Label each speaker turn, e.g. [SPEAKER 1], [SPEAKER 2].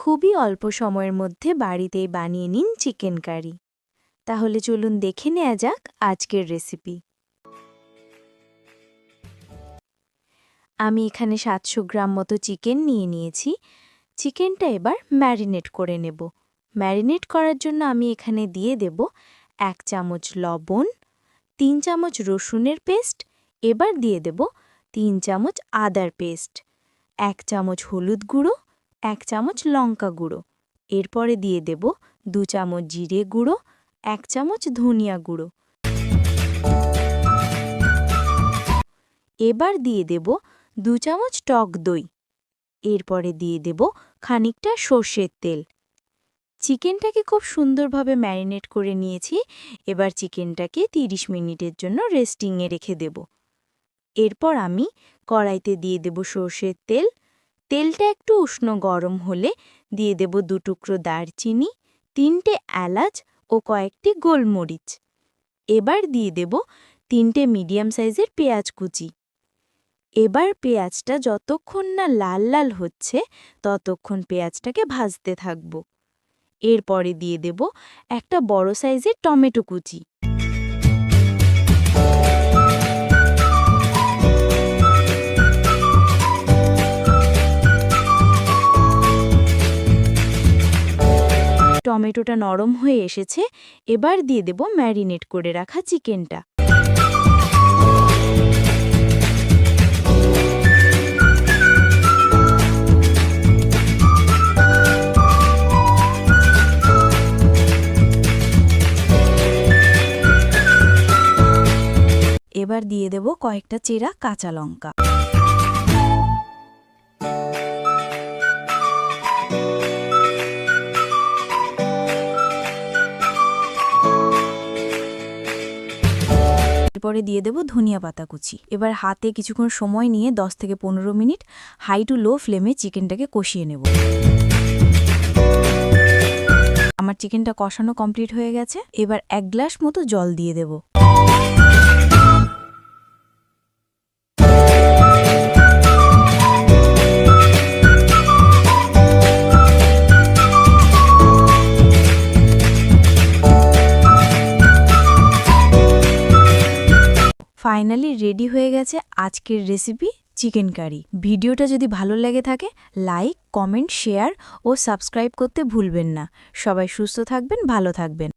[SPEAKER 1] খুবই অল্প সময়ের মধ্যে বাড়িতেই বানিয়ে নিন চিকেন কারি। তাহলে চলুন দেখে নেওয়া যাক আজকের রেসিপি। আমি এখানে 700 গ্রাম মতো চিকেন নিয়ে নিয়েছি। চিকেনটা এবার ম্যারিনেট করে নেব। ম্যারিনেট করার জন্য আমি এখানে দিয়ে দেব 1 চামচ লবণ, 3 চামচ রসুনের পেস্ট, এবার দিয়ে দেব 3 চামচ আদার পেস্ট, 1 চামচ হলুদ গুঁড়ো, 1 চামচ লঙ্কা গুঁড়ো, এরপরে দিয়ে দেব 2 চামচ জিরে গুঁড়ো, 1 চামচ ধনিয়া গুঁড়ো। এবার দিয়ে দেব 2 চামচ টক দই, এরপরে দিয়ে দেব খানিকটা সর্ষের তেল। চিকেনটাকে খুব সুন্দরভাবে ম্যারিনেট করে নিয়েছি। এবার চিকেনটাকে 30 মিনিটের জন্য রেস্টিংয়ে রেখে দেব। এরপর আমি কড়াইতে দিয়ে দেব সর্ষের তেল। তেলটা একটু উষ্ণ গরম হলে দিয়ে দেব 2 টুকরো দারচিনি, 3টে এলাচ ও কয়েকটি গোলমরিচ। এবার দিয়ে দেব 3টে মিডিয়াম সাইজের পেঁয়াজ কুচি। এবার পেঁয়াজটা যতক্ষণ না লাল লাল হচ্ছে ততক্ষণ পেঁয়াজটাকে ভাজতে থাকব। এরপরে দিয়ে দেব একটা বড় সাইজের টমেটো কুচি। টমেটোটা নরম হয়ে এসেছে। এবার দিয়ে দেব ম্যারিনেট করে রাখা চিকেনটা। এবার দিয়ে দেব কয়েকটা চেরা কাঁচা লঙ্কা। এরপরে দিয়ে দেব ধনিয়া পাতা কুচি। এবার হাতে কিছুক্ষণ সময় নিয়ে 10 থেকে 15 মিনিট হাই টু লো ফ্লেমে চিকেনটাকে কষিয়ে নেব। আমার চিকেনটা কষানো কমপ্লিট হয়ে গেছে। এবার 1 গ্লাস মতো জল দিয়ে দেব। ফাইনালি রেডি হয়ে গেছে আজকের রেসিপি চিকেন কারি। ভিডিওটা যদি ভালো লেগে থাকে লাইক, কমেন্ট, শেয়ার ও সাবস্ক্রাইব করতে ভুলবেন না। সবাই সুস্থ থাকবেন, ভালো থাকবেন।